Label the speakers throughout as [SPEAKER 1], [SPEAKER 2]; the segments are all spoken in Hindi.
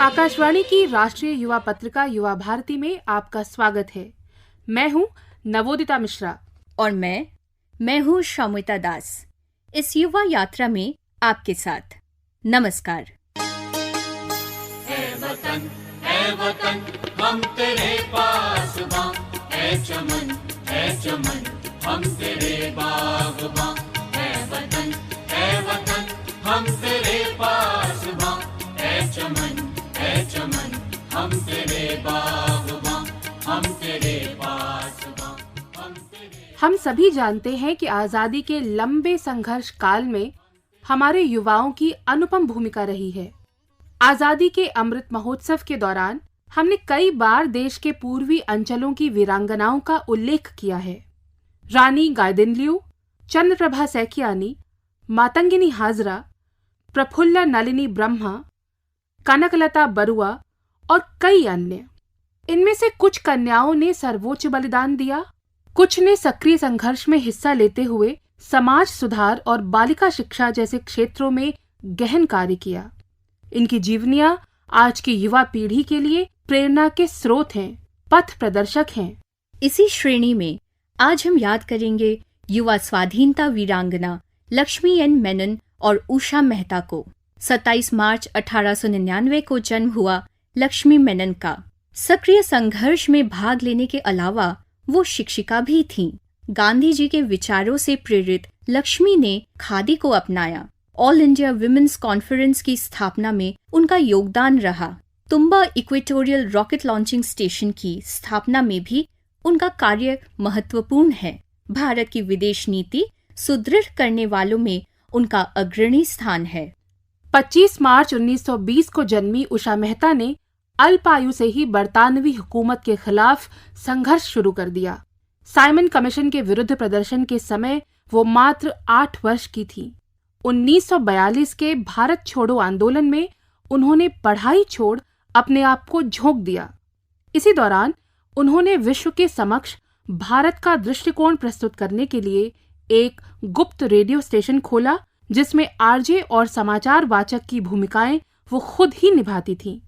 [SPEAKER 1] आकाशवाणी की राष्ट्रीय युवा पत्रिका युवा भारती में आपका स्वागत है। मैं हूं नवोदिता मिश्रा
[SPEAKER 2] और मैं हूं शौमिता दास। इस युवा यात्रा में आपके साथ नमस्कार।
[SPEAKER 3] ऐ वतन हम तेरे पासबां, ऐ चमन हम तेरे बागबां। ऐ वतन हम तेरे पासबां, ऐ चमन हम तेरे बागबां, हम तेरे पासबां।
[SPEAKER 1] हम सभी जानते हैं कि आजादी के लंबे संघर्ष काल में हमारे युवाओं की अनुपम भूमिका रही है। आजादी के अमृत महोत्सव के दौरान हमने कई बार देश के पूर्वी अंचलों की वीरांगनाओं का उल्लेख किया है। रानी गाइदिन्ल्यू, चंद्रप्रभा सैकियानी, मातंगिनी हाजरा, प्रफुल्ल नलिनी ब्रह्मा, कनकलता बरुआ और कई अन्य। इनमें से कुछ कन्याओं ने सर्वोच्च बलिदान दिया, कुछ ने सक्रिय संघर्ष में हिस्सा लेते हुए समाज सुधार और बालिका शिक्षा जैसे क्षेत्रों में गहन कार्य किया। इनकी जीवनियां आज की युवा पीढ़ी के लिए प्रेरणा के स्रोत हैं, पथ प्रदर्शक हैं।
[SPEAKER 2] इसी श्रेणी में आज हम याद करेंगे युवा स्वाधीनता वीरांगना लक्ष्मी एन मेनन और उषा मेहता को। 27 मार्च 1899 को जन्म हुआ लक्ष्मी मेनन का। सक्रिय संघर्ष में भाग लेने के अलावा वो शिक्षिका भी थीं। गांधी जी के विचारों से प्रेरित लक्ष्मी ने खादी को अपनाया। ऑल इंडिया विमेंस कॉन्फ्रेंस की स्थापना में उनका योगदान रहा। तुम्बा इक्वेटोरियल रॉकेट लॉन्चिंग स्टेशन की स्थापना में भी उनका कार्य महत्वपूर्ण है। भारत की विदेश नीति सुदृढ़ करने वालों में उनका अग्रणी स्थान है।
[SPEAKER 1] 25 मार्च 1920 को जन्मी उषा मेहता ने अल्पायु से ही बरतानवी हुकूमत के खिलाफ संघर्ष शुरू कर दिया। साइमन कमीशन के विरुद्ध प्रदर्शन के समय वो मात्र 8 वर्ष की थी। 1942 के भारत छोड़ो आंदोलन में उन्होंने पढ़ाई छोड़ अपने आप को झोंक दिया। इसी दौरान उन्होंने विश्व के समक्ष भारत का दृष्टिकोण प्रस्तुत करने के लिए एक गुप्त रेडियो स्टेशन खोला, जिसमें आरजे और समाचार वाचक की भूमिकाएं वो खुद ही निभाती थीं।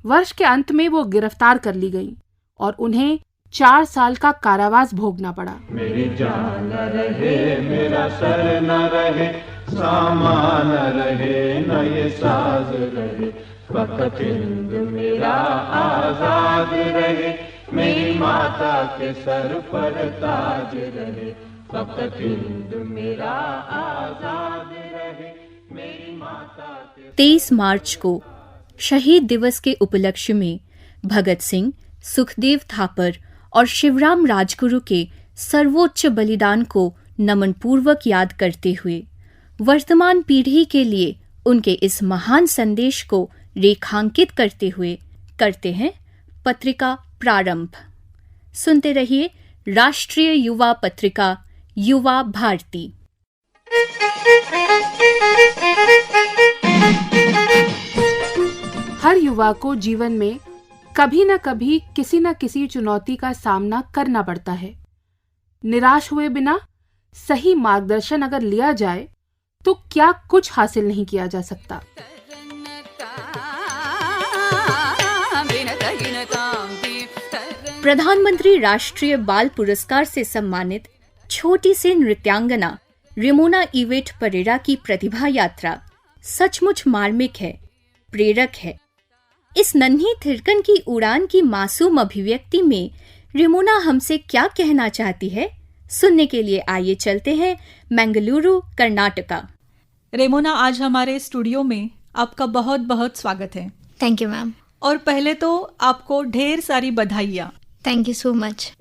[SPEAKER 1] वर्ष के अंत में वो गिरफ्तार कर ली गईं और उन्हें 4 साल का कारावास भोगना पड़ा।
[SPEAKER 4] मेरी जान न रहे, मेरा सर न रहे, सामान रहे, न ये साज रहे, फकत हिंद मेरा आजाद रहे, मेरी माता के सर पर ताज रहे, फकत हिंद मेरा आजाद रहे, मेरी माता के।
[SPEAKER 2] 23 मार्च को शहीद दिवस के उपलक्ष्य में भगत सिंह, सुखदेव थापर और शिवराम राजगुरु के सर्वोच्च बलिदान को नमन पूर्वक याद करते हुए वर्तमान पीढ़ी के लिए उनके इस महान संदेश को रेखांकित करते हुए करते हैं पत्रिका प्रारंभ। सुनते रहिए राष्ट्रीय युवा पत्रिका युवा भारती।
[SPEAKER 1] हर युवा को जीवन में कभी न कभी किसी न किसी चुनौती का सामना करना पड़ता है। निराश हुए बिना सही मार्गदर्शन अगर लिया जाए तो क्या कुछ हासिल नहीं किया जा सकता।
[SPEAKER 2] प्रधानमंत्री राष्ट्रीय बाल पुरस्कार से सम्मानित छोटी सी नृत्यांगना रेमोना इवेट परेरा की प्रतिभा यात्रा सचमुच मार्मिक है, प्रेरक है। इस नन्ही थिरकन की उड़ान की मासूम अभिव्यक्ति में रेमोना हमसे क्या कहना चाहती है, सुनने के लिए आइए चलते हैं मंगलुरु, कर्नाटका।
[SPEAKER 5] रेमोना, आज हमारे स्टूडियो में आपका बहुत बहुत स्वागत है।
[SPEAKER 6] Thank you ma'am.
[SPEAKER 5] और पहले तो आपको ढेर सारी बधाइयाँ।
[SPEAKER 6] Thank you so much.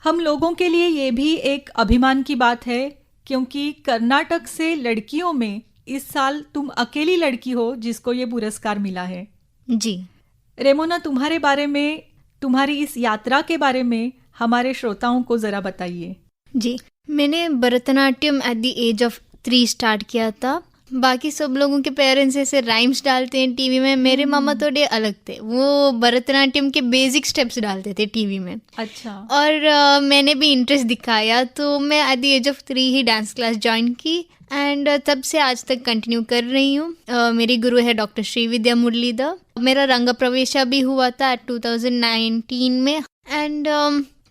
[SPEAKER 5] हम लोगों के लिए ये भी एक अभिमान की बात है, क्योंकि कर्नाटक से लड़कियों में इस साल तुम अकेली लड़की हो जिसको ये पुरस्कार मिला है।
[SPEAKER 6] जी
[SPEAKER 5] रेमोना, तुम्हारे बारे में, तुम्हारी इस यात्रा के बारे में हमारे श्रोताओं को जरा बताइए।
[SPEAKER 6] जी, मैंने Bharatanatyam at the age of 3 start किया था बाकी सब लोगों के पेरेंट्स ऐसे राइम्स डालते हैं टीवी में, मेरे मामा थोड़े अलग थे, वो भरतनाट्यम के बेसिक स्टेप्स डालते थे टीवी में।
[SPEAKER 5] अच्छा।
[SPEAKER 6] और मैंने भी इंटरेस्ट दिखाया तो मैं एट द एज ऑफ 3 ही डांस क्लास ज्वाइन की एंड तब से आज तक कंटिन्यू कर रही हूँ। मेरी गुरु है डॉक्टर श्रीविद्या मुरलीधर। मेरा रंग प्रवेशा भी हुआ था 2019 में एंड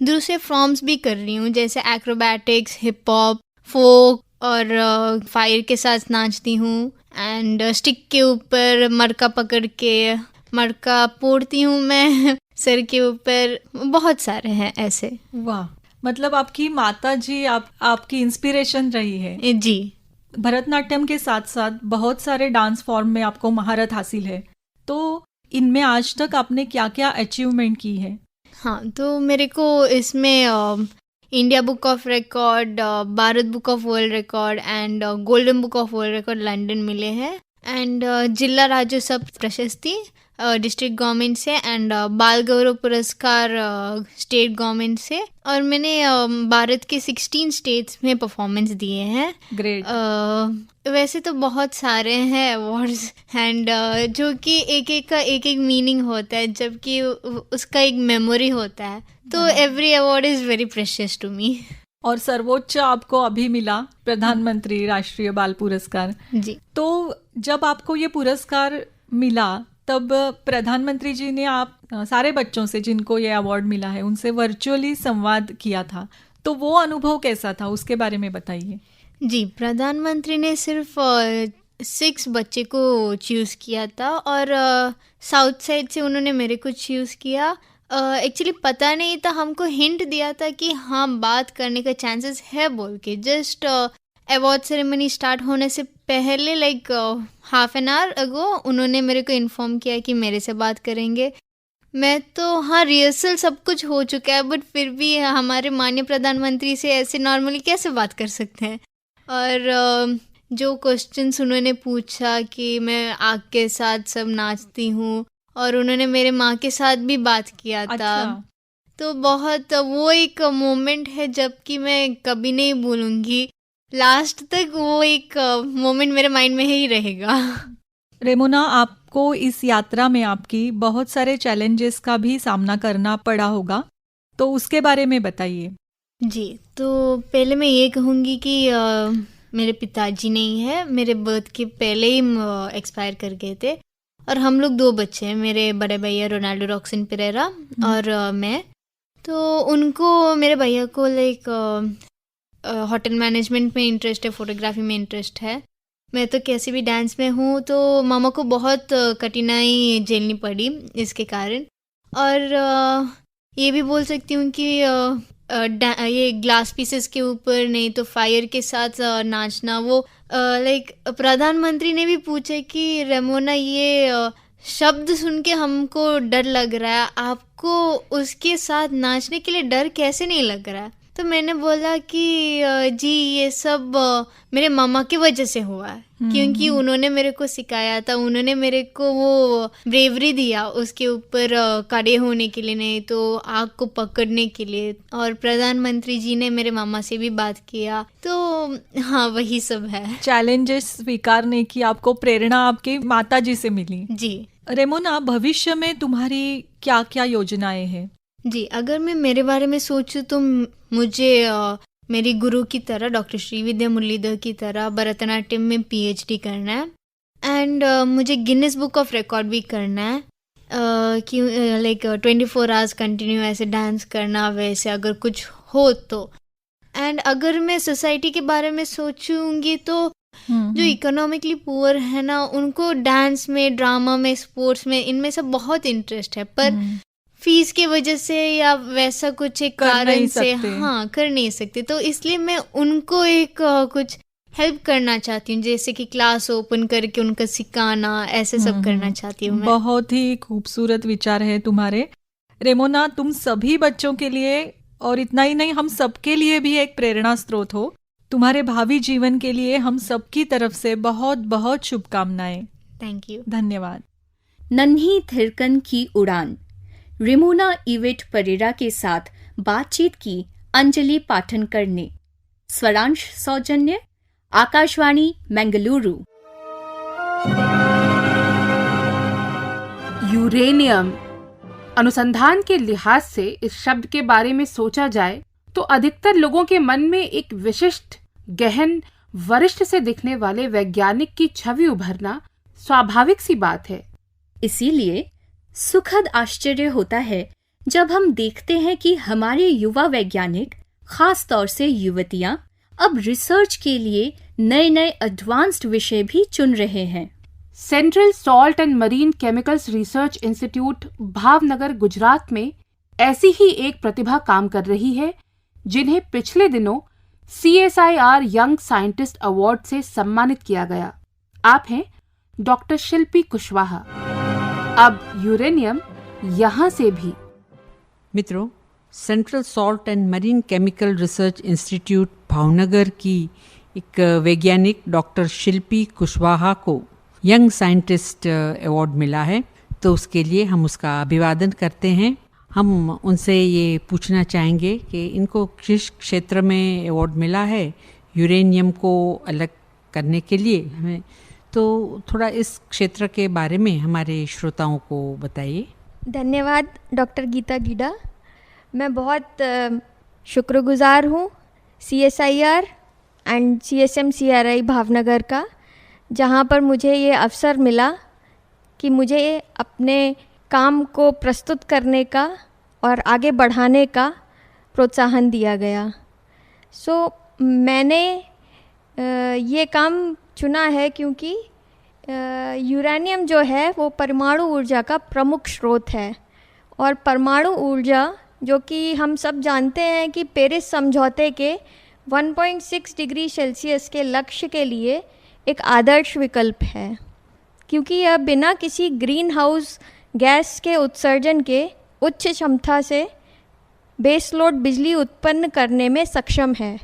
[SPEAKER 6] दूसरे फॉर्म्स भी कर रही हूँ जैसे एक्रोबैटिक्स, हिप हॉप, फोक और फायर के साथ नाचती हूँ एंड स्टिक के ऊपर मरका पकड़ के मरका पोड़ती हूँ मैं सर के ऊपर। बहुत सारे हैं ऐसे।
[SPEAKER 5] वाह, मतलब आपकी माता जी आपकी इंस्पिरेशन रही है।
[SPEAKER 6] जी।
[SPEAKER 5] भरतनाट्यम के साथ साथ बहुत सारे डांस फॉर्म में आपको महारत हासिल है, तो इनमें आज तक आपने क्या क्या अचीवमेंट की है?
[SPEAKER 6] हाँ, तो मेरे को इसमें India book of record, Bharat book of world record and golden book of world record London मिले हैं एंड जिला राज्योत्सव प्रशस्ति डिस्ट्रिक्ट गवर्नमेंट से एंड बाल गौरव पुरस्कार स्टेट गवर्नमेंट से। और मैंने भारत के 16 स्टेट्स में परफॉर्मेंस दिए हैं।
[SPEAKER 5] ग्रेट।
[SPEAKER 6] वैसे तो बहुत सारे हैं अवार्ड्स एंड जो कि एक एक का एक एक मीनिंग होता है, जबकि उसका एक मेमोरी होता है, तो every award is very precious to me.
[SPEAKER 5] और सर्वोच्च आपको अभी मिला प्रधानमंत्री राष्ट्रीय बाल पुरस्कार।
[SPEAKER 6] जी।
[SPEAKER 5] तो जब आपको ये पुरस्कार मिला तब प्रधानमंत्री जी ने आप सारे बच्चों से जिनको ये अवार्ड मिला है उनसे वर्चुअली संवाद किया था, तो वो अनुभव कैसा था, उसके बारे में बताइए।
[SPEAKER 6] जी, प्रधानमंत्री ने सिर्फ 6 बच्चे को चूज़ किया था और साउथ साइड से उन्होंने मेरे को चूज़ किया। एक्चुअली पता नहीं था, हमको हिंट दिया था कि हाँ बात करने का चांसेस है बोल के। जस्ट अवार्ड सेरेमनी स्टार्ट होने से पहले like half an hour ago उन्होंने मेरे को इन्फॉर्म किया कि मेरे से बात करेंगे। मैं तो हाँ रिहर्सल सब कुछ हो चुका है, बट फिर भी हमारे माननीय प्रधानमंत्री से ऐसे नॉर्मली कैसे बात कर सकते हैं। और जो क्वेश्चंस उन्होंने पूछा कि मैं आग के साथ सब नाचती हूँ, और उन्होंने मेरे माँ के साथ भी बात किया था।
[SPEAKER 5] अच्छा।
[SPEAKER 6] तो बहुत वो एक मोमेंट है जबकि मैं कभी नहीं भूलूंगी, लास्ट तक वो एक मोमेंट मेरे माइंड में ही रहेगा।
[SPEAKER 5] रेमोना, आपको इस यात्रा में आपकी बहुत सारे चैलेंजेस का भी सामना करना पड़ा होगा, तो उसके बारे में बताइए।
[SPEAKER 6] जी, तो पहले मैं ये कहूँगी कि मेरे पिताजी नहीं है, मेरे बर्थ के पहले ही एक्सपायर कर गए थे, और हम लोग 2 बच्चे हैं, मेरे बड़े भैया रोनाल्डो रॉक्सन पेरेरा और मैं। तो उनको, मेरे भैया को लाइक होटल मैनेजमेंट में इंटरेस्ट है, फोटोग्राफी में इंटरेस्ट है। मैं तो कैसे भी डांस में हूँ, तो मामा को बहुत कठिनाई झेलनी पड़ी इसके कारण। और ये भी बोल सकती हूँ कि ये ग्लास पीसेस के ऊपर नहीं तो फायर के साथ नाचना, वो लाइक प्रधानमंत्री ने भी पूछा कि रेमोना ये शब्द सुन के हमको डर लग रहा है, आपको उसके साथ नाचने के लिए डर कैसे नहीं लग रहा है? तो मैंने बोला कि जी ये सब मेरे मामा की वजह से हुआ है, क्योंकि उन्होंने मेरे को सिखाया था, उन्होंने मेरे को वो ब्रेवरी दिया उसके ऊपर खड़े होने के लिए, नहीं तो आग को पकड़ने के लिए। और प्रधानमंत्री जी ने मेरे मामा से भी बात किया, तो हाँ वही सब है।
[SPEAKER 5] चैलेंजेस स्वीकारने की आपको प्रेरणा आपके माता जी से मिली।
[SPEAKER 6] जी।
[SPEAKER 5] रेमोना, भविष्य में तुम्हारी क्या क्या योजनाएं हैं?
[SPEAKER 6] जी, अगर मैं मेरे बारे में सोचूं तो मुझे मेरी गुरु की तरह, डॉक्टर श्रीविद्या मुरलीधर की तरह भरतनाट्यम में PhD करना है एंड मुझे गिनीज बुक ऑफ रिकॉर्ड भी करना है, कि लाइक 24 आवर्स कंटिन्यू ऐसे डांस करना, वैसे अगर कुछ हो तो। एंड अगर मैं सोसाइटी के बारे में सोचूंगी तो जो इकोनॉमिकली पुअर है ना, उनको डांस में, ड्रामा में, स्पोर्ट्स में, इनमें सब बहुत इंटरेस्ट है, पर फीस की वजह से या वैसा कुछ एक कारण से हाँ कर नहीं सकते। तो इसलिए मैं उनको एक कुछ हेल्प करना चाहती हूँ, जैसे कि क्लास ओपन करके उनका सिखाना, ऐसे सब करना चाहती हूँ मैं।
[SPEAKER 5] बहुत ही खूबसूरत विचार है तुम्हारे। रेमोना, तुम सभी बच्चों के लिए और इतना ही नहीं, हम सबके लिए भी एक प्रेरणा स्रोत हो। तुम्हारे भावी जीवन के लिए हम सबकी तरफ से बहुत बहुत शुभकामनाएं।
[SPEAKER 6] Thank you.
[SPEAKER 5] धन्यवाद।
[SPEAKER 2] नन्ही थिरकन की उड़ान, रेमोना इवेट परेरा के साथ बातचीत की अंजलि पाठनकर ने। स्वरांश सौजन्य, आकाशवाणी, बेंगलुरु।
[SPEAKER 1] यूरेनियम। अनुसंधान के लिहाज से इस शब्द के बारे में सोचा जाए तो अधिकतर लोगों के मन में एक विशिष्ट, गहन, वरिष्ठ से दिखने वाले वैज्ञानिक की छवि उभरना स्वाभाविक सी बात है।
[SPEAKER 2] इसीलिए सुखद आश्चर्य होता है जब हम देखते हैं कि हमारे युवा वैज्ञानिक, खास तौर से युवतियां, अब रिसर्च के लिए नए नए एडवांस्ड विषय भी चुन रहे हैं।
[SPEAKER 1] Central salt and marine chemicals research institute Bhavnagar, Gujarat में ऐसी ही एक प्रतिभा काम कर रही है, जिन्हें पिछले दिनों CSIR यंग साइंटिस्ट अवार्ड से सम्मानित किया गया। आप हैं डॉक्टर शिल्पी कुशवाहा। अब यूरेनियम यहाँ से भी।
[SPEAKER 7] मित्रों, central salt and marine chemical research institute Bhavnagar की एक वैज्ञानिक डॉक्टर शिल्पी कुशवाहा को यंग साइंटिस्ट अवार्ड मिला है, तो उसके लिए हम उसका अभिवादन करते हैं। हम उनसे ये पूछना चाहेंगे कि इनको किस क्षेत्र में अवार्ड मिला है यूरेनियम को अलग करने के लिए, हमें तो थोड़ा इस क्षेत्र के बारे में हमारे श्रोताओं को बताइए।
[SPEAKER 8] धन्यवाद डॉक्टर गीता गीडा। मैं बहुत शुक्रगुजार हूँ CSIR एंड CSM-CRI भावनगर का, जहाँ पर मुझे ये अवसर मिला कि मुझे अपने काम को प्रस्तुत करने का और आगे बढ़ाने का प्रोत्साहन दिया गया। मैंने ये काम चुना है क्योंकि यूरेनियम जो है वो परमाणु ऊर्जा का प्रमुख स्रोत है, और परमाणु ऊर्जा जो कि हम सब जानते हैं कि पेरिस समझौते के 1.6 डिग्री सेल्सियस के लक्ष्य के लिए एक आदर्श विकल्प है, क्योंकि यह बिना किसी ग्रीन हाउस गैस के उत्सर्जन के उच्च क्षमता से बेसलोड बिजली उत्पन्न करने में सक्षम है।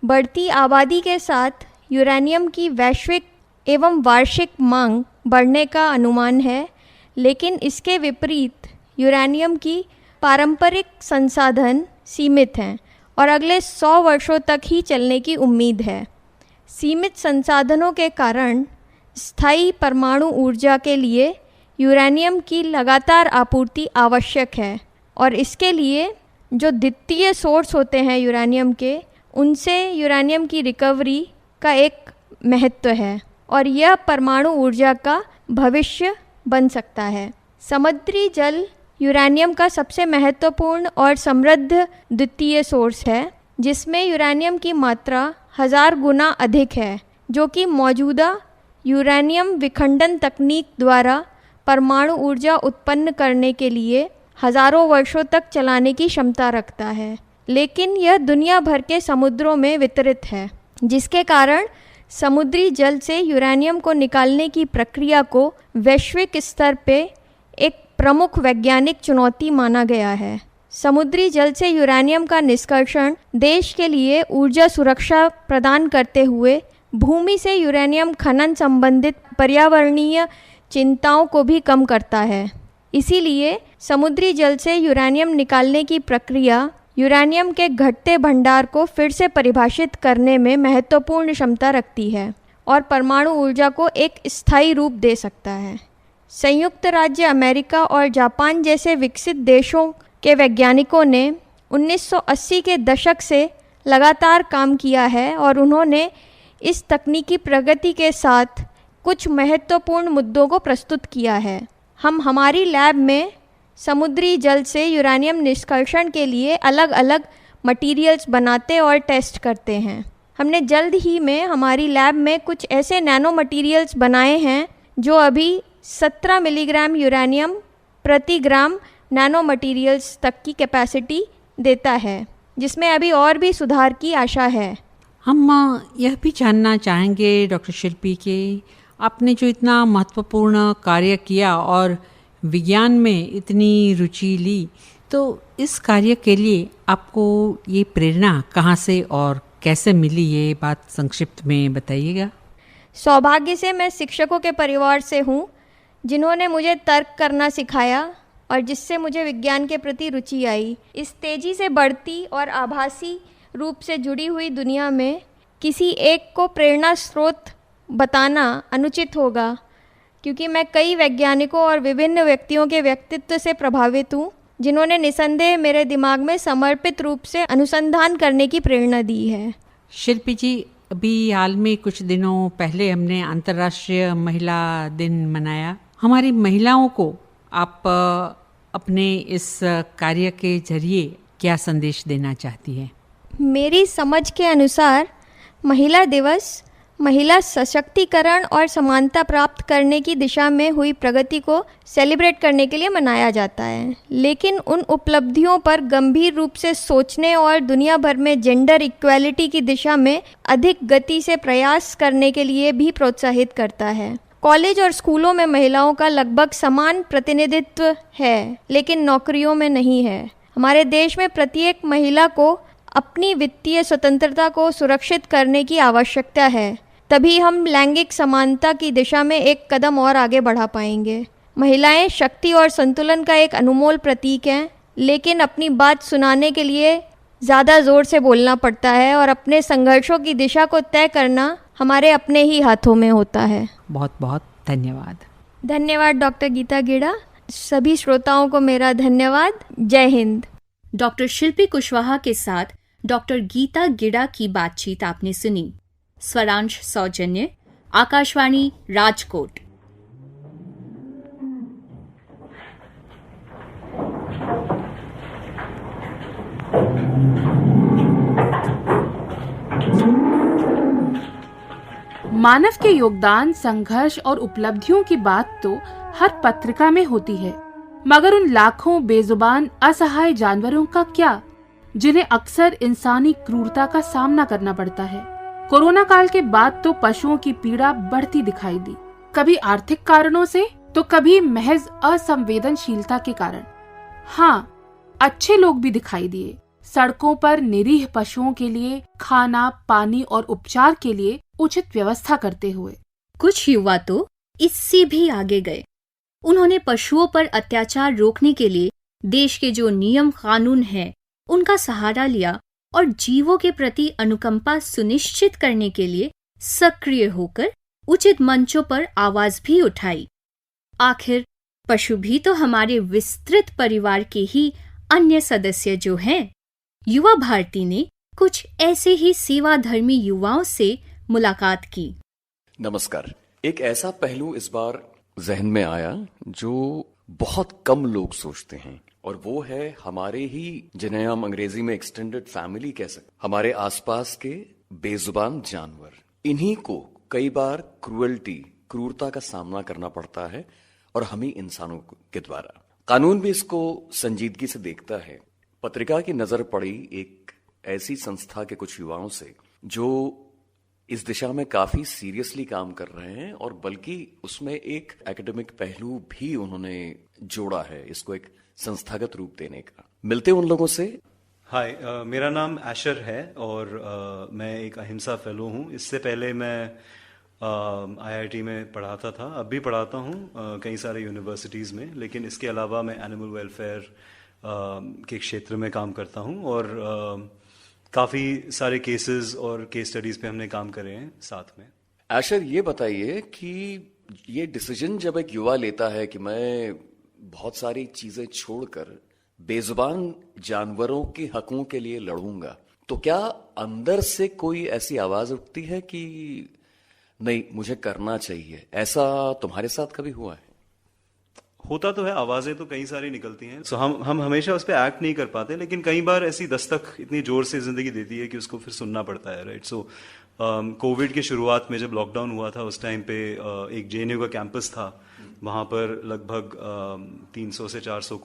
[SPEAKER 8] बढ़ती आबादी के साथ यूरेनियम की वैश्विक एवं वार्षिक मांग बढ़ने का अनुमान है, लेकिन इसके विपरीत यूरेनियम की पारंपरिक संसाधन सीमित हैं और अगले 100 वर्षों तक ही चलने की उम्मीद है। सीमित संसाधनों के कारण स्थायी परमाणु ऊर्जा के लिए यूरेनियम की लगातार आपूर्ति आवश्यक है, और इसके लिए जो द्वितीय सोर्स होते हैं यूरेनियम के, उनसे यूरेनियम की रिकवरी का एक महत्व है, और यह परमाणु ऊर्जा का भविष्य बन सकता है। समुद्री जल यूरेनियम का सबसे महत्वपूर्ण और समृद्ध द्वितीय सोर्स है, जिसमें यूरेनियम की मात्रा 1000 गुना अधिक है, जो कि मौजूदा यूरेनियम विखंडन तकनीक द्वारा परमाणु ऊर्जा उत्पन्न करने के लिए हज़ारों वर्षों तक चलाने की क्षमता रखता है। लेकिन यह दुनिया भर के समुद्रों में वितरित है, जिसके कारण समुद्री जल से यूरेनियम को निकालने की प्रक्रिया को वैश्विक स्तर पे एक प्रमुख वैज्ञानिक चुनौती माना गया है। समुद्री जल से यूरेनियम का निष्कर्षण देश के लिए ऊर्जा सुरक्षा प्रदान करते हुए भूमि से यूरेनियम खनन संबंधित पर्यावरणीय चिंताओं को भी कम करता है। इसीलिए समुद्री जल से यूरेनियम निकालने की प्रक्रिया यूरेनियम के घटते भंडार को फिर से परिभाषित करने में महत्वपूर्ण क्षमता रखती है और परमाणु ऊर्जा को एक स्थायी रूप दे सकता है। संयुक्त राज्य अमेरिका और जापान जैसे विकसित देशों के वैज्ञानिकों ने 1980 के दशक से लगातार काम किया है, और उन्होंने इस तकनीकी प्रगति के साथ कुछ महत्वपूर्ण मुद्दों को प्रस्तुत किया है। हम हमारी लैब में समुद्री जल से यूरेनियम निष्कर्षण के लिए अलग अलग मटेरियल्स बनाते और टेस्ट करते हैं। हमने जल्द ही में हमारी लैब में कुछ ऐसे नैनो मटेरियल्स बनाए हैं जो अभी 17 मिलीग्राम यूरेनियम प्रति ग्राम नैनो मटेरियल्स तक की कैपेसिटी देता है, जिसमें अभी और भी सुधार की आशा है।
[SPEAKER 7] हम यह भी जानना चाहेंगे डॉक्टर शिल्पी के आपने जो इतना महत्वपूर्ण कार्य किया और विज्ञान में इतनी रुचि ली, तो इस कार्य के लिए आपको ये प्रेरणा कहाँ से और कैसे मिली, ये बात संक्षिप्त में बताइएगा।
[SPEAKER 8] सौभाग्य से मैं शिक्षकों के परिवार से हूँ, जिन्होंने मुझे तर्क करना सिखाया और जिससे मुझे विज्ञान के प्रति रुचि आई। इस तेज़ी से बढ़ती और आभासी रूप से जुड़ी हुई दुनिया में किसी एक को प्रेरणा स्रोत बताना अनुचित होगा, क्योंकि मैं कई वैज्ञानिकों और विभिन्न व्यक्तियों के व्यक्तित्व से प्रभावित हूँ, जिन्होंने निसंदेह मेरे दिमाग में समर्पित रूप से अनुसंधान करने की प्रेरणा दी है।
[SPEAKER 7] शिल्पी जी, अभी हाल में कुछ दिनों पहले हमने अंतर्राष्ट्रीय महिला दिन मनाया। हमारी महिलाओं को आप अपने इस कार्य के जरिए क्या संदेश देना चाहती है?
[SPEAKER 8] मेरी समझ के अनुसार महिला दिवस महिला सशक्तिकरण और समानता प्राप्त करने की दिशा में हुई प्रगति को सेलिब्रेट करने के लिए मनाया जाता है, लेकिन उन उपलब्धियों पर गंभीर रूप से सोचने और दुनिया भर में जेंडर इक्वालिटी की दिशा में अधिक गति से प्रयास करने के लिए भी प्रोत्साहित करता है। कॉलेज और स्कूलों में महिलाओं का लगभग समान प्रतिनिधित्व है, लेकिन नौकरियों में नहीं है। हमारे देश में प्रत्येक महिला को अपनी वित्तीय स्वतंत्रता को सुरक्षित करने की आवश्यकता है, तभी हम लैंगिक समानता की दिशा में एक कदम और आगे बढ़ा पाएंगे। महिलाएं शक्ति और संतुलन का एक अनमोल प्रतीक हैं, लेकिन अपनी बात सुनाने के लिए ज़्यादा ज़ोर से बोलना पड़ता है और अपने संघर्षों की दिशा को तय करना हमारे अपने ही हाथों में होता है।
[SPEAKER 7] बहुत बहुत धन्यवाद।
[SPEAKER 8] धन्यवाद डॉक्टर गीता गिड़ा। सभी श्रोताओं को मेरा धन्यवाद। जय हिंद।
[SPEAKER 2] डॉक्टर शिल्पी कुशवाहा के साथ डॉक्टर गीता गिड़ा की बातचीत आपने सुनी। स्वरांश सौजन्य, आकाशवाणी राजकोट।
[SPEAKER 1] मानव के योगदान, संघर्ष और उपलब्धियों की बात तो हर पत्रिका में होती है, मगर उन लाखों बेजुबान असहाय जानवरों का क्या, जिन्हें अक्सर इंसानी क्रूरता का सामना करना पड़ता है। कोरोना काल के बाद तो पशुओं की पीड़ा बढ़ती दिखाई दी, कभी आर्थिक कारणों से तो कभी महज असंवेदनशीलता के कारण। हाँ, अच्छे लोग भी दिखाई दिए। सड़कों पर निरीह पशुओं के लिए खाना, पानी और उपचार के लिए उचित व्यवस्था करते हुए।
[SPEAKER 2] कुछ युवा तो इससे भी आगे गए। उन्होंने पशुओं पर अत्याचार रोकने के लिए देश के जो नियम कानून हैं, उनका सहारा लिया और जीवों के प्रति अनुकंपा सुनिश्चित करने के लिए सक्रिय होकर उचित मंचों पर आवाज भी उठाई। आखिर पशु भी तो हमारे विस्तृत परिवार के ही अन्य सदस्य जो हैं। युवा भारती ने कुछ ऐसे ही सेवाधर्मी युवाओं से मुलाकात की।
[SPEAKER 9] नमस्कार। एक ऐसा पहलू इस बार जहन में आया जो बहुत कम लोग सोचते हैं, और वो है हमारे ही, जिन्हें हम अंग्रेजी में एक्सटेंडेड फैमिली कह सकते, हमारे आसपास के बेजुबान जानवर। इन्हीं को कई बार क्रूरता का सामना करना पड़ता है, और हम ही इंसानों के द्वारा। कानून भी इसको संजीदगी से देखता है। पत्रिका की नजर पड़ी एक ऐसी संस्था के कुछ युवाओं से जो इस दिशा में काफी सीरियसली काम कर रहे हैं, और बल्कि उसमें एक एकेडमिक पहलू भी उन्होंने जोड़ा है, इसको एक संस्थागत रूप देने का। मिलते उन लोगों से।
[SPEAKER 10] हाय, मेरा नाम एशर है और मैं एक अहिंसा फेलो हूँ। इससे पहले मैं IIT में पढ़ाता था, अब भी पढ़ाता हूँ कई सारे यूनिवर्सिटीज़ में, लेकिन इसके अलावा मैं एनिमल वेलफेयर के क्षेत्र में काम करता हूँ, और काफ़ी सारे केसेस और केस स्टडीज़ पे हमने काम करे हैं साथ में।
[SPEAKER 9] एशर, ये बताइए कि ये डिसीजन जब एक युवा लेता है कि मैं बहुत सारी चीजें छोड़कर बेजुबान जानवरों के हकों के लिए लड़ूंगा, तो क्या अंदर से कोई ऐसी आवाज उठती है कि नहीं, मुझे करना चाहिए? ऐसा तुम्हारे साथ कभी हुआ है?
[SPEAKER 10] होता तो है, आवाजें तो कई सारी निकलती हैं। सो हम हमेशा उस पर एक्ट नहीं कर पाते, लेकिन कई बार ऐसी दस्तक इतनी जोर से जिंदगी देती है कि उसको फिर सुनना पड़ता है, राइट। सो कोविड की शुरुआत में जब लॉकडाउन हुआ था, उस टाइम पे एक JNU का कैंपस था, वहाँ पर लगभग 300 से 400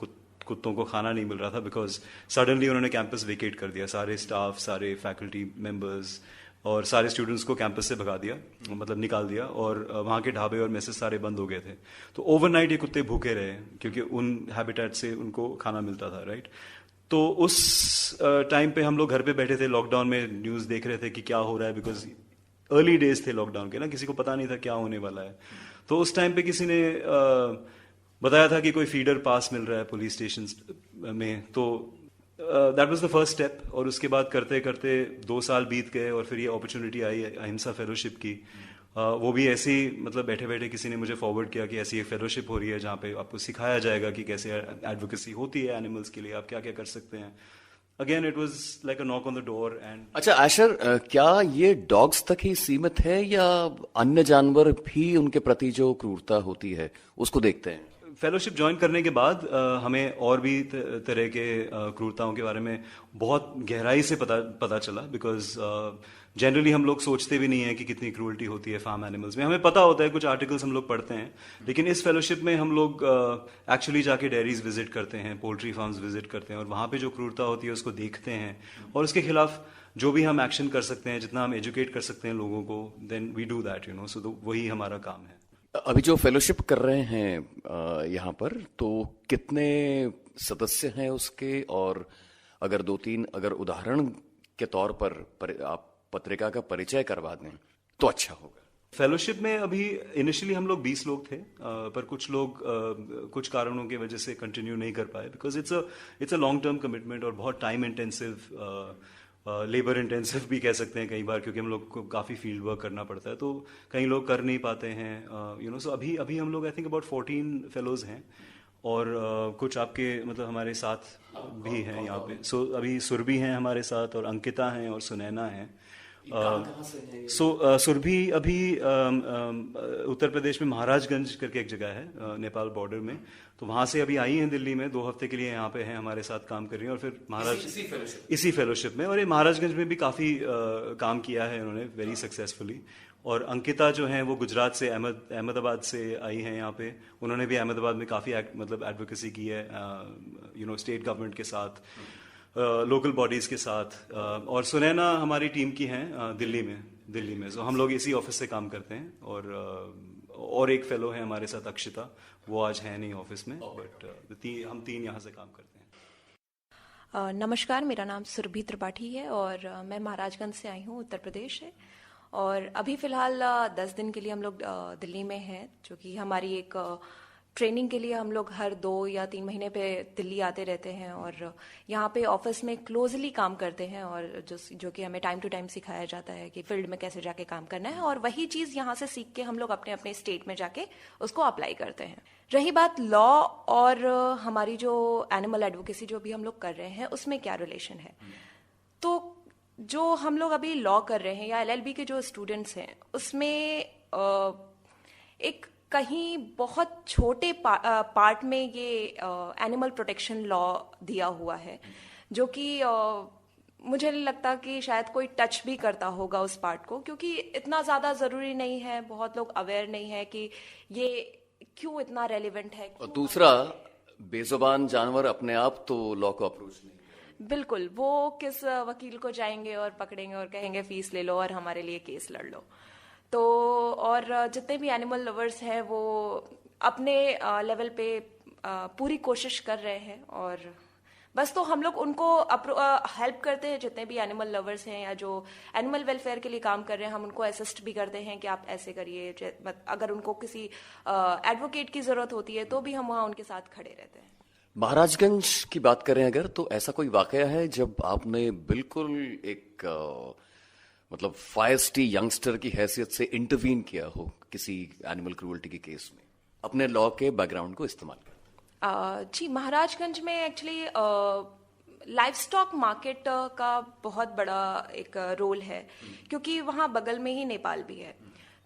[SPEAKER 10] कुत्तों को खाना नहीं मिल रहा था, बिकॉज सडनली उन्होंने कैंपस वेकेट कर दिया। सारे स्टाफ, सारे फैकल्टी मेंबर्स और सारे स्टूडेंट्स को कैंपस से भगा दिया, मतलब निकाल दिया, और वहाँ के ढाबे और मेसेस सारे बंद हो गए थे। तो ओवरनाइट ये कुत्ते भूखे रहे, क्योंकि उन हैबिटेट से उनको खाना मिलता था, राइट। तो उस टाइम पे हम लोग घर पे बैठे थे, लॉकडाउन में न्यूज़ देख रहे थे कि क्या हो रहा है, बिकॉज अर्ली डेज थे लॉकडाउन के ना, किसी को पता नहीं था क्या होने वाला है। तो उस टाइम पे किसी ने बताया था कि कोई फीडर पास मिल रहा है पुलिस स्टेशन में, तो that was the first step. और उसके बाद करते करते 2 साल बीत गए, और फिर ये अपॉर्चुनिटी आई अहिंसा फेलोशिप की, वो भी ऐसे ही मतलब बैठे बैठे किसी ने मुझे फॉरवर्ड किया कि ऐसी एक फेलोशिप हो रही है जहाँ पे आपको सिखाया जाएगा कि कैसे एडवोकेसी होती है एनिमल्स के लिए, आप क्या क्या कर सकते हैं. Again it was like a knock on the door. And
[SPEAKER 9] अच्छा आशर, क्या ये डॉग्स तक ही सीमित है या अन्य जानवर भी उनके प्रति जो क्रूरता होती है उसको देखते हैं?
[SPEAKER 10] फेलोशिप ज्वाइन करने के बाद हमें और भी तरह के क्रूरताओं के बारे में बहुत गहराई से पता चला. बिकॉज जनरली हम लोग सोचते भी नहीं है कि कितनी क्रूरटी होती है फार्म एनिमल्स में. हमें पता होता है, कुछ आर्टिकल्स हम लोग पढ़ते हैं, लेकिन इस फेलोशिप में हम लोग एक्चुअली जाके डेयरीज विजिट करते हैं, पोल्ट्री फार्म्स विजिट करते हैं और वहाँ पे जो क्रूरता होती है उसको देखते हैं और उसके खिलाफ जो भी हम एक्शन कर सकते हैं, जितना हम एजुकेट कर सकते हैं लोगों को, then we do that, you know. So वही हमारा काम है.
[SPEAKER 9] अभी जो फेलोशिप कर रहे हैं यहाँ पर, तो कितने सदस्य हैं उसके, और अगर 2-3 अगर उदाहरण के तौर पर आप पत्रिका का परिचय करवा दें तो अच्छा होगा.
[SPEAKER 10] फेलोशिप में अभी इनिशियली हम लोग 20 लोग थे, पर कुछ लोग कुछ कारणों की वजह से कंटिन्यू नहीं कर पाए. Because it's a long term commitment और बहुत टाइम इंटेंसिव, लेबर इंटेंसिव भी कह सकते हैं कई बार, क्योंकि हम लोग को काफ़ी फील्ड वर्क करना पड़ता है, तो कई लोग कर नहीं पाते हैं, यू नो. सो अभी हम लोग आई थिंक अबाउट 14 फेलोज हैं और कुछ आपके मतलब हमारे साथ भी हैं यहाँ पे. सो अभी सुरभि हैं हमारे साथ और अंकिता हैं और सुनैना हैं. सुरभि अभी उत्तर प्रदेश में महाराजगंज करके एक जगह है नेपाल बॉर्डर में, तो वहां से अभी आई हैं दिल्ली में, 2 हफ्ते के लिए यहाँ पे हैं, हमारे साथ काम कर रही हैं. और फिर इसी फेलोशिप में, और ये महाराजगंज में भी काफी काम किया है उन्होंने वेरी सक्सेसफुली. और अंकिता जो हैं वो गुजरात से अहमदाबाद से आई हैं यहाँ पे. उन्होंने भी अहमदाबाद में काफी मतलब एडवोकेसी की है, यू नो, स्टेट गवर्नमेंट के साथ, लोकल बॉडीज के साथ. और सुनैना हमारी टीम की हैं दिल्ली में. सो हम लोग इसी ऑफिस से काम करते हैं. और एक फेलो है हमारे साथ, अक्षिता, वो आज है नहीं ऑफिस में, बट हम 3 यहाँ से काम करते हैं.
[SPEAKER 11] नमस्कार, मेरा नाम सुरभि त्रिपाठी है और मैं महाराजगंज से आई हूँ, उत्तर प्रदेश से. और अभी फ़िलहाल 10 दिन के लिए हम लोग दिल्ली में हैं, जो कि हमारी एक ट्रेनिंग के लिए हम लोग हर 2 या 3 महीने पे दिल्ली आते रहते हैं और यहाँ पे ऑफिस में क्लोजली काम करते हैं. और जो कि हमें टाइम टू टाइम सिखाया जाता है कि फील्ड में कैसे जाके काम करना है, और वही चीज़ यहाँ से सीख के हम लोग अपने अपने स्टेट में जाके उसको अप्लाई करते हैं. रही बात लॉ और हमारी जो एनिमल एडवोकेसी जो भी हम लोग कर रहे हैं उसमें क्या रिलेशन है, तो जो हम लोग अभी लॉ कर रहे हैं या LLB के जो स्टूडेंट्स हैं उसमें एक कहीं बहुत छोटे पार्ट में ये एनिमल प्रोटेक्शन लॉ दिया हुआ है, जो कि मुझे नहीं लगता कि शायद कोई टच भी करता होगा उस पार्ट को, क्योंकि इतना ज़्यादा ज़रूरी नहीं है. बहुत लोग अवेयर नहीं है कि ये क्यों इतना रेलिवेंट है.
[SPEAKER 9] और दूसरा, बेजुबान जानवर अपने आप तो लॉ को अप्रोच नहीं.
[SPEAKER 11] बिल्कुल, वो किस वकील को जाएंगे और पकड़ेंगे और कहेंगे फीस ले लो और हमारे लिए केस लड़ लो. तो और जितने भी एनिमल लवर्स हैं वो अपने लेवल पे पूरी कोशिश कर रहे हैं, और बस तो हम लोग उनको हेल्प करते हैं, जितने भी एनिमल लवर्स हैं या जो एनिमल वेलफेयर के लिए काम कर रहे हैं, हम उनको असिस्ट भी करते हैं कि आप ऐसे करिए. अगर उनको किसी एडवोकेट की ज़रूरत होती है तो भी हम वहाँ उनके साथ खड़े रहते हैं.
[SPEAKER 9] महाराजगंज की बात करें अगर, तो ऐसा कोई वाकया है जब आपने बिल्कुल एक मतलब फायर्स्टी यंगस्टर की हैसियत से इंटरवीन किया हो किसी एनिमल क्रूअल्टी के केस में, अपने लॉ के बैकग्राउंड को इस्तेमाल कर?
[SPEAKER 11] जी, महाराजगंज में एक्चुअली लाइफ स्टॉक मार्केट का बहुत बड़ा एक रोल है, क्योंकि वहाँ बगल में ही नेपाल भी है,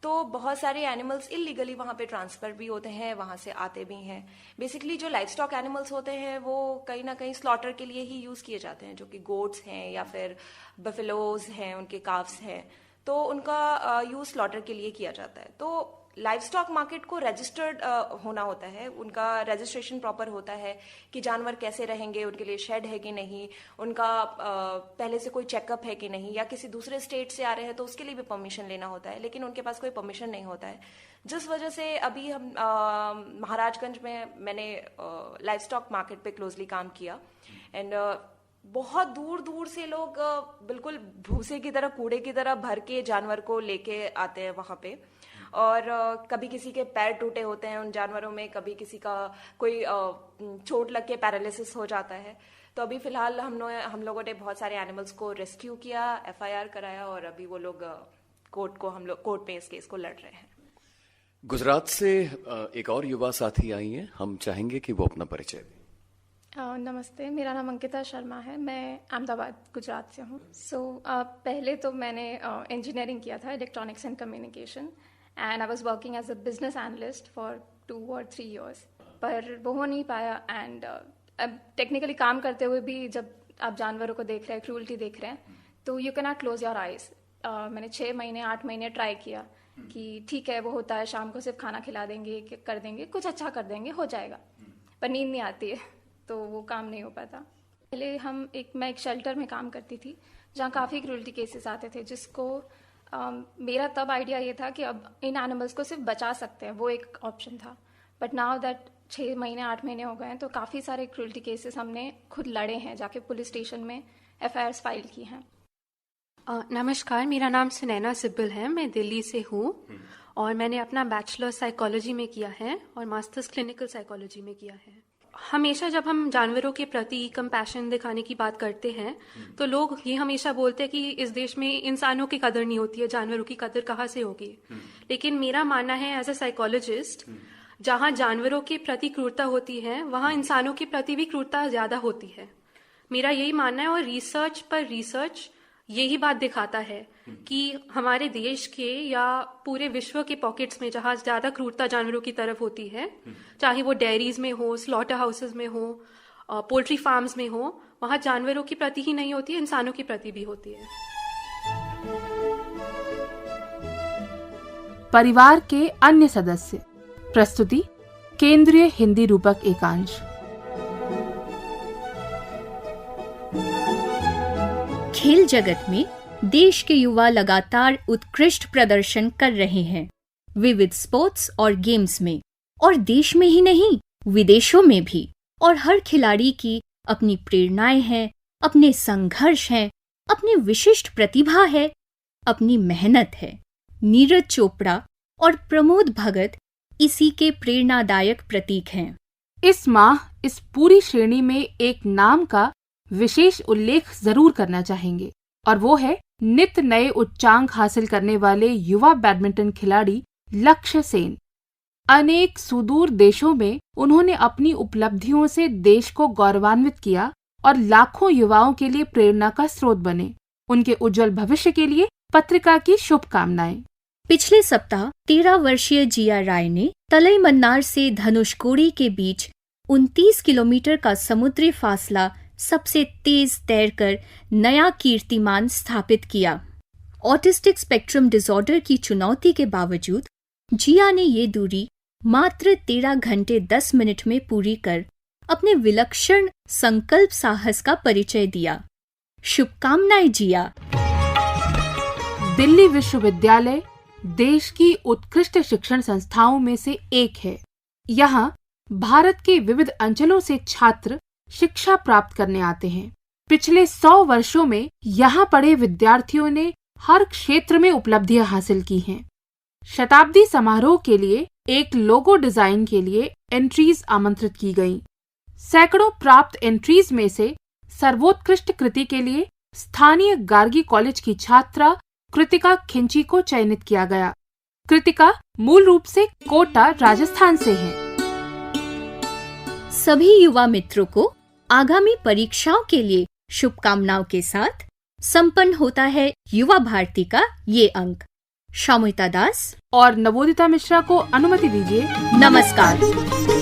[SPEAKER 11] तो बहुत सारे एनिमल्स इलीगली वहाँ पे ट्रांसफर भी होते हैं, वहाँ से आते भी हैं. बेसिकली जो लाइफ स्टॉक एनिमल्स होते हैं वो कहीं ना कहीं स्लॉटर के लिए ही यूज़ किए जाते हैं, जो कि गोट्स हैं या फिर बफेलोज हैं, उनके काफ्स हैं, तो उनका यूज़ स्लॉटर के लिए किया जाता है. तो लाइफ स्टॉक मार्केट को रजिस्टर्ड होना होता है, उनका रजिस्ट्रेशन प्रॉपर होता है कि जानवर कैसे रहेंगे, उनके लिए शेड है कि नहीं, उनका पहले से कोई चेकअप है कि नहीं, या किसी दूसरे स्टेट से आ रहे हैं तो उसके लिए भी परमिशन लेना होता है, लेकिन उनके पास कोई परमिशन नहीं होता है. जिस वजह से अभी हम महाराजगंज में मैंने लाइफ स्टॉक मार्केट पे क्लोजली काम किया. एंड बहुत दूर दूर से लोग बिल्कुल भूसे की तरह, कूड़े की तरह भर के जानवर को लेके आते हैं वहाँ पे. और कभी किसी के पैर टूटे होते हैं उन जानवरों में, कभी किसी का कोई चोट लग के पैरालिसिस हो जाता है. तो अभी फिलहाल हम लोगों ने बहुत सारे एनिमल्स को रेस्क्यू किया, FIR कराया, और अभी वो लोग कोर्ट में इस केस को लड़ रहे हैं।
[SPEAKER 9] गुजरात से एक और युवा साथी आई हैं, हम चाहेंगे कि वो अपना परिचय दें।
[SPEAKER 12] नमस्ते, मेरा नाम अंकिता शर्मा है, मैं अहमदाबाद गुजरात से हूँ। पहले तो मैंने इंजीनियरिंग किया था, electronics and communication, and I was working as a business analyst for 2 or 3 years, पर वो हो नहीं पाया। एंड अब टेक्निकली काम करते हुए भी जब आप जानवरों को देख रहे हैं, क्रूअल्टी देख रहे हैं, तो you can not close your eyes. मैंने 6 महीने 8 महीने ट्राई किया कि ठीक है वो होता है, शाम को सिर्फ खाना खिला देंगे, कर देंगे, कुछ अच्छा कर देंगे, हो जाएगा, पर नींद नहीं आती है, तो वो काम नहीं हो पाता। पहले मैं एक शेल्टर में काम करती थी जहाँ काफ़ी क्रूअल्टी केसेस आते थे, जिसको मेरा तब आइडिया ये था कि अब इन एनिमल्स को सिर्फ बचा सकते हैं, वो एक ऑप्शन था। बट नाउ दैट 6 महीने 8 महीने हो गए हैं, तो काफ़ी सारे क्रूअल्टी केसेस हमने खुद लड़े हैं, जाके पुलिस स्टेशन में FIRs फाइल की हैं।
[SPEAKER 13] नमस्कार, मेरा नाम सुनैना सिब्बल है, मैं दिल्ली से हूँ और मैंने अपना बैचलर साइकोलॉजी में किया है और मास्टर्स क्लिनिकल साइकोलॉजी में किया है। हमेशा जब हम जानवरों के प्रति कंपैशन दिखाने की बात करते हैं तो लोग ये हमेशा बोलते हैं कि इस देश में इंसानों की कदर नहीं होती है, जानवरों की कदर कहाँ से होगी। लेकिन मेरा मानना है एज अ साइकोलॉजिस्ट, जहाँ जानवरों के प्रति क्रूरता होती है वहाँ इंसानों के प्रति भी क्रूरता ज्यादा होती है, मेरा यही मानना है। और रिसर्च पर रिसर्च यही बात दिखाता है कि हमारे देश के या पूरे विश्व के पॉकेट्स में जहाँ ज्यादा क्रूरता जानवरों की तरफ होती है, चाहे वो डेयरीज में हो, स्लॉटर हाउसेस में हो, पोल्ट्री फार्म्स में हो, वहाँ जानवरों के प्रति ही नहीं होती है, इंसानों के प्रति भी होती है।
[SPEAKER 1] परिवार के अन्य सदस्य। प्रस्तुति केंद्रीय हिंदी रूपक एकांश।
[SPEAKER 2] खेल जगत में देश के युवा लगातार उत्कृष्ट प्रदर्शन कर रहे हैं, विविध स्पोर्ट्स और गेम्स में, और देश में ही नहीं विदेशों में भी। और हर खिलाड़ी की अपनी प्रेरणाएं हैं, अपने संघर्ष हैं, अपनी विशिष्ट प्रतिभा है, अपनी मेहनत है। नीरज चोपड़ा और प्रमोद भगत इसी के प्रेरणादायक प्रतीक हैं।
[SPEAKER 1] इस माह इस पूरी श्रेणी में एक नाम का विशेष उल्लेख जरूर करना चाहेंगे, और वो है नित नए उच्चांक हासिल करने वाले युवा बैडमिंटन खिलाड़ी लक्ष्य सेन। अनेक सुदूर देशों में उन्होंने अपनी उपलब्धियों से देश को गौरवान्वित किया और लाखों युवाओं के लिए प्रेरणा का स्रोत बने। उनके उज्जवल भविष्य के लिए पत्रिका की शुभकामनाएं।
[SPEAKER 2] पिछले सप्ताह 13 वर्षीय जिया राय ने तलैमन्नार से धनुषकोडी के बीच 29 किलोमीटर का समुद्री फासला सबसे तेज तैरकर नया कीर्तिमान स्थापित किया। ऑटिस्टिक स्पेक्ट्रम डिसऑर्डर की चुनौती के बावजूद जिया ने ये दूरी मात्र 13 घंटे 10 मिनट में पूरी कर अपने विलक्षण संकल्प साहस का परिचय दिया। शुभकामनाएं जिया।
[SPEAKER 1] दिल्ली विश्वविद्यालय देश की उत्कृष्ट शिक्षण संस्थाओं में से एक है। यहाँ भारत के विविध अंचलों से छात्र शिक्षा प्राप्त करने आते हैं। पिछले 100 वर्षों में यहाँ पढ़े विद्यार्थियों ने हर क्षेत्र में उपलब्धियां हासिल की हैं। शताब्दी समारोह के लिए एक लोगो डिजाइन के लिए एंट्रीज आमंत्रित की गईं। सैकड़ों प्राप्त एंट्रीज में से सर्वोत्कृष्ट कृति के लिए स्थानीय गार्गी कॉलेज की छात्रा कृतिका खिंची को चयनित किया गया। कृतिका मूल रूप से कोटा, राजस्थान से है।
[SPEAKER 2] सभी युवा मित्रों को आगामी परीक्षाओं के लिए शुभकामनाओं के साथ संपन्न होता है युवा भारती का ये अंक। शौमिता दास
[SPEAKER 1] और नवोदिता मिश्रा को अनुमति दीजिए।
[SPEAKER 2] नमस्कार।